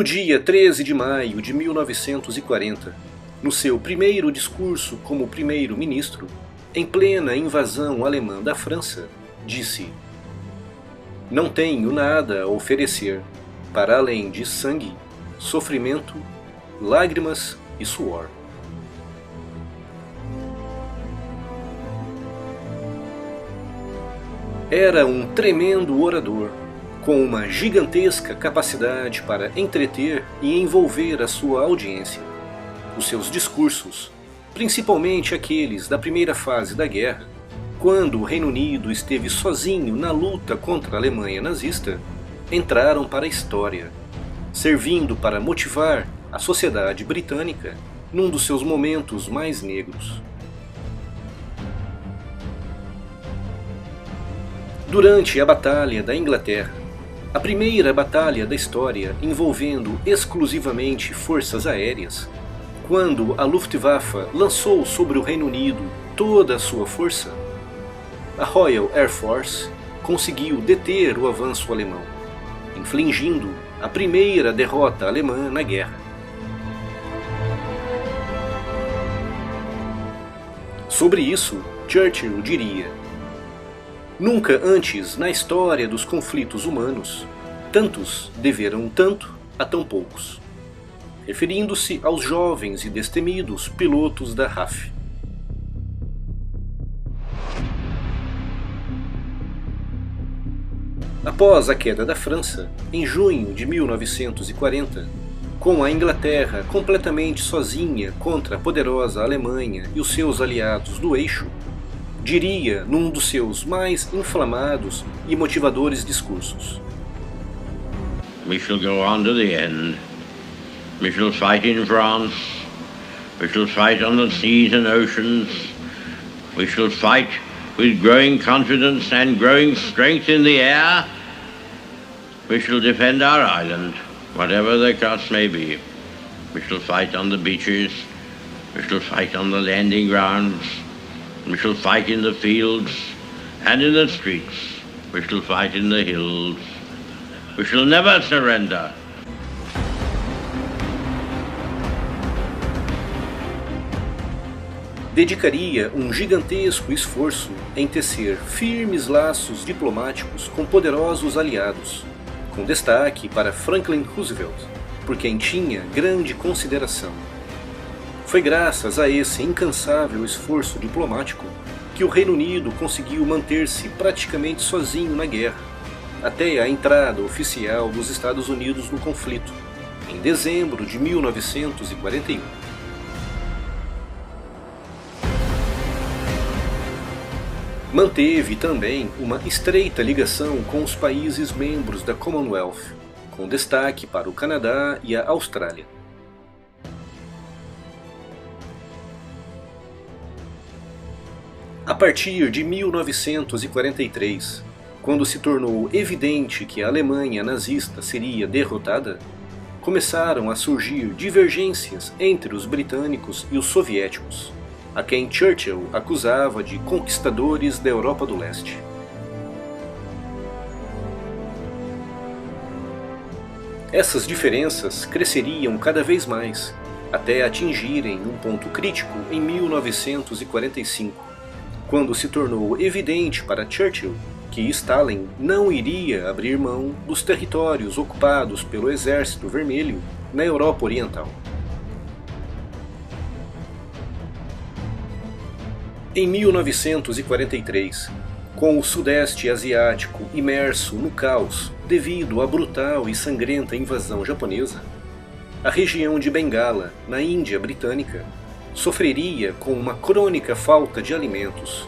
No dia 13 de maio de 1940, no seu primeiro discurso como primeiro-ministro, em plena invasão alemã da França, disse: "Não tenho nada a oferecer, para além de sangue, sofrimento, lágrimas e suor." Era um tremendo orador, com uma gigantesca capacidade para entreter e envolver a sua audiência. Os seus discursos, principalmente aqueles da primeira fase da guerra, quando o Reino Unido esteve sozinho na luta contra a Alemanha nazista, entraram para a história, servindo para motivar a sociedade britânica num dos seus momentos mais negros. Durante a Batalha da Inglaterra, a primeira batalha da história envolvendo exclusivamente forças aéreas, quando a Luftwaffe lançou sobre o Reino Unido toda a sua força, a Royal Air Force conseguiu deter o avanço alemão, infligindo a primeira derrota alemã na guerra. Sobre isso, Churchill diria: "Nunca antes na história dos conflitos humanos, tantos deveram tanto a tão poucos", referindo-se aos jovens e destemidos pilotos da RAF. Após a queda da França, em junho de 1940, com a Inglaterra completamente sozinha contra a poderosa Alemanha e os seus aliados do eixo, diria num dos seus mais inflamados e motivadores discursos: "We shall go on to the end. We shall fight in France. We shall fight on the seas and oceans. We shall fight with growing confidence and growing strength in the air. We shall defend our island, whatever the cost may be. We shall fight on the beaches. We shall fight on the landing grounds. We shall fight in the fields and in the streets. We shall fight in the hills. We shall never surrender." Dedicaria um gigantesco esforço em tecer firmes laços diplomáticos com poderosos aliados, com destaque para Franklin Roosevelt, por quem tinha grande consideração. Foi graças a esse incansável esforço diplomático que o Reino Unido conseguiu manter-se praticamente sozinho na guerra, até a entrada oficial dos Estados Unidos no conflito, em dezembro de 1941. Manteve também uma estreita ligação com os países membros da Commonwealth, com destaque para o Canadá e a Austrália. A partir de 1943, quando se tornou evidente que a Alemanha nazista seria derrotada, começaram a surgir divergências entre os britânicos e os soviéticos, a quem Churchill acusava de conquistadores da Europa do Leste. Essas diferenças cresceriam cada vez mais, até atingirem um ponto crítico em 1945, quando se tornou evidente para Churchill que Stalin não iria abrir mão dos territórios ocupados pelo Exército Vermelho na Europa Oriental. Em 1943, com o Sudeste Asiático imerso no caos devido à brutal e sangrenta invasão japonesa, a região de Bengala, na Índia Britânica, sofreria com uma crônica falta de alimentos.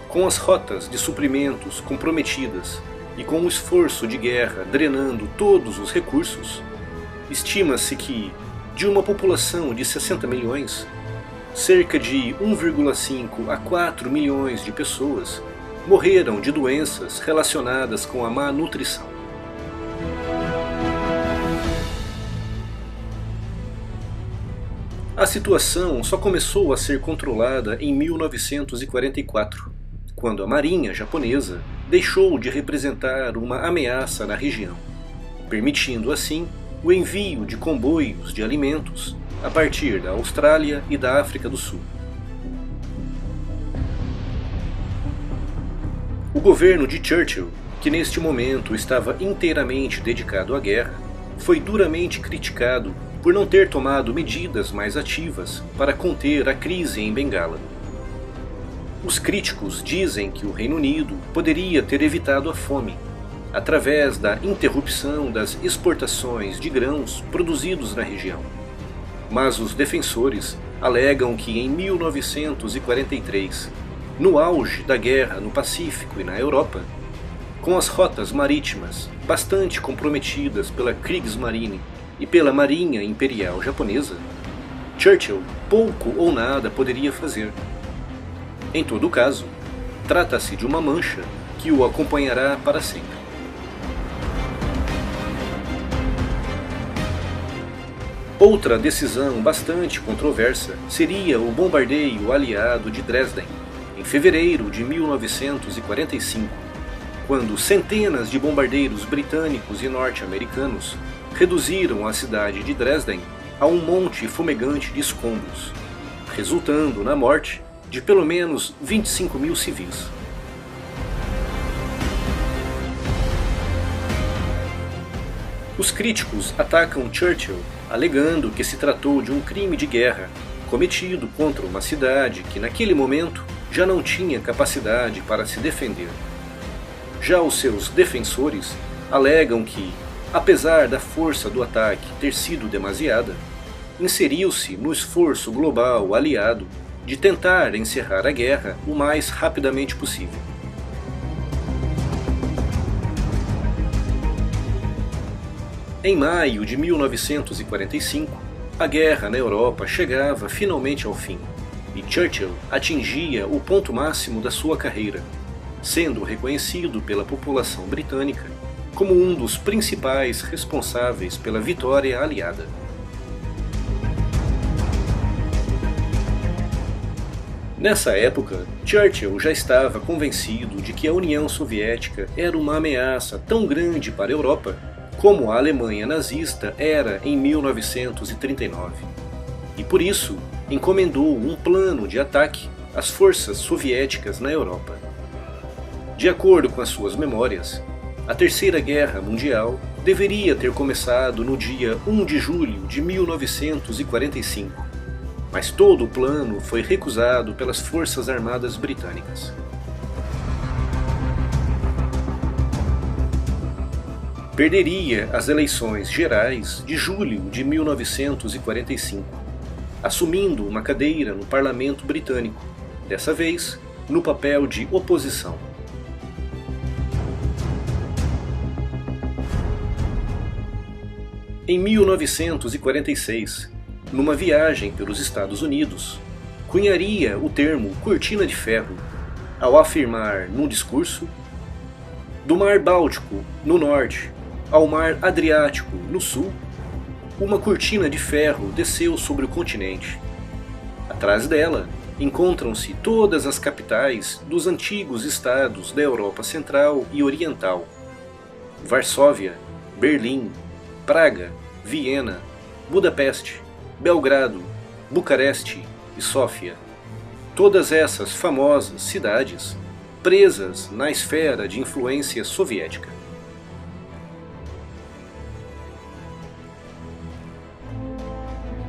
Com as rotas de suprimentos comprometidas e com o esforço de guerra drenando todos os recursos, estima-se que, de uma população de 60 milhões, cerca de 1,5 a 4 milhões de pessoas morreram de doenças relacionadas com a má nutrição. A situação só começou a ser controlada em 1944, quando a Marinha japonesa deixou de representar uma ameaça na região, permitindo assim o envio de comboios de alimentos a partir da Austrália e da África do Sul. O governo de Churchill, que neste momento estava inteiramente dedicado à guerra, foi duramente criticado por não ter tomado medidas mais ativas para conter a crise em Bengala. Os críticos dizem que o Reino Unido poderia ter evitado a fome através da interrupção das exportações de grãos produzidos na região. Mas os defensores alegam que em 1943, no auge da guerra no Pacífico e na Europa, com as rotas marítimas bastante comprometidas pela Kriegsmarine e pela Marinha Imperial Japonesa, Churchill pouco ou nada poderia fazer. Em todo caso, trata-se de uma mancha que o acompanhará para sempre. Outra decisão bastante controversa seria o bombardeio aliado de Dresden, em fevereiro de 1945, quando centenas de bombardeiros britânicos e norte-americanos reduziram a cidade de Dresden a um monte fumegante de escombros, resultando na morte de pelo menos 25 mil civis. Os críticos atacam Churchill alegando que se tratou de um crime de guerra cometido contra uma cidade que naquele momento já não tinha capacidade para se defender. Já os seus defensores alegam que, apesar da força do ataque ter sido demasiada, inseriu-se no esforço global aliado de tentar encerrar a guerra o mais rapidamente possível. Em maio de 1945, a guerra na Europa chegava finalmente ao fim, e Churchill atingia o ponto máximo da sua carreira, sendo reconhecido pela população britânica como um dos principais responsáveis pela vitória aliada. Nessa época, Churchill já estava convencido de que a União Soviética era uma ameaça tão grande para a Europa como a Alemanha nazista era em 1939, e por isso encomendou um plano de ataque às forças soviéticas na Europa. De acordo com as suas memórias, a Terceira Guerra Mundial deveria ter começado no dia 1 de julho de 1945, mas todo o plano foi recusado pelas Forças Armadas Britânicas. Perderia as eleições gerais de julho de 1945, assumindo uma cadeira no Parlamento Britânico, dessa vez no papel de oposição. Em 1946, numa viagem pelos Estados Unidos, cunharia o termo cortina de ferro ao afirmar num discurso: do Mar Báltico, no norte, ao Mar Adriático, no sul, uma cortina de ferro desceu sobre o continente. Atrás dela encontram-se todas as capitais dos antigos estados da Europa Central e Oriental: Varsóvia, Berlim, Praga, Viena, Budapeste, Belgrado, Bucareste e Sófia. Todas essas famosas cidades presas na esfera de influência soviética.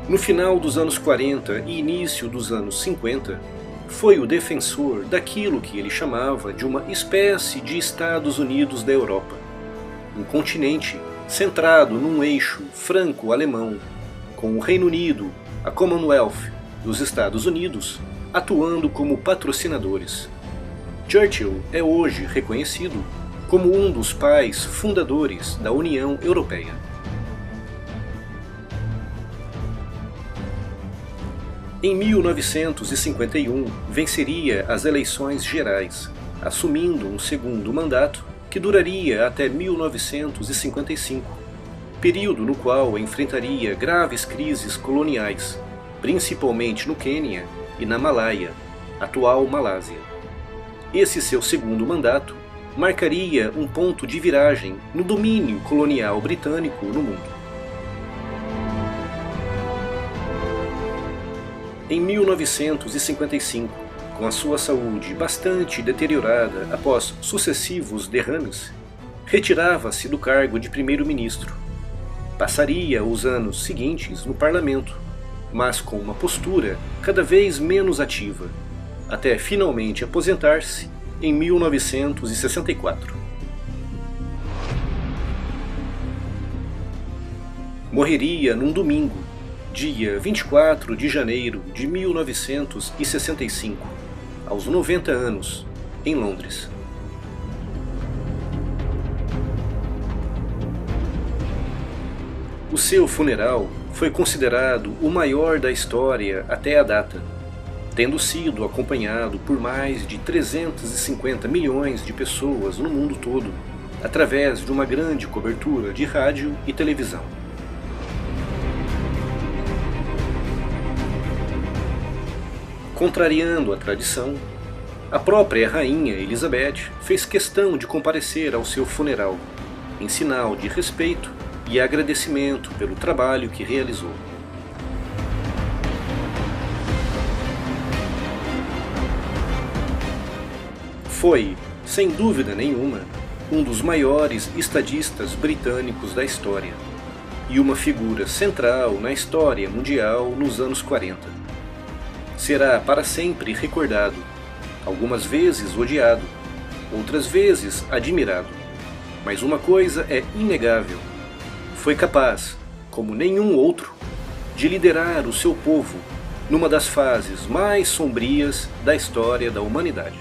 No final dos anos 40 e início dos anos 50, foi o defensor daquilo que ele chamava de uma espécie de Estados Unidos da Europa, um continente centrado num eixo franco-alemão, com o Reino Unido, a Commonwealth e os Estados Unidos atuando como patrocinadores. Churchill é hoje reconhecido como um dos pais fundadores da União Europeia. Em 1951, venceria as eleições gerais, assumindo um segundo mandato que duraria até 1955, período no qual enfrentaria graves crises coloniais, principalmente no Quênia e na Malaya, atual Malásia. Esse seu segundo mandato marcaria um ponto de viragem no domínio colonial britânico no mundo. Em 1955, com a sua saúde bastante deteriorada após sucessivos derrames, retirava-se do cargo de primeiro-ministro. Passaria os anos seguintes no parlamento, mas com uma postura cada vez menos ativa, até finalmente aposentar-se em 1964. Morreria num domingo, dia 24 de janeiro de 1965, aos 90 anos, em Londres. O seu funeral foi considerado o maior da história até a data, tendo sido acompanhado por mais de 350 milhões de pessoas no mundo todo, através de uma grande cobertura de rádio e televisão. Contrariando a tradição, a própria rainha Elizabeth fez questão de comparecer ao seu funeral, em sinal de respeito e agradecimento pelo trabalho que realizou. Foi, sem dúvida nenhuma, um dos maiores estadistas britânicos da história e uma figura central na história mundial nos anos 40. Será para sempre recordado, algumas vezes odiado, outras vezes admirado, mas uma coisa é inegável: foi capaz, como nenhum outro, de liderar o seu povo numa das fases mais sombrias da história da humanidade.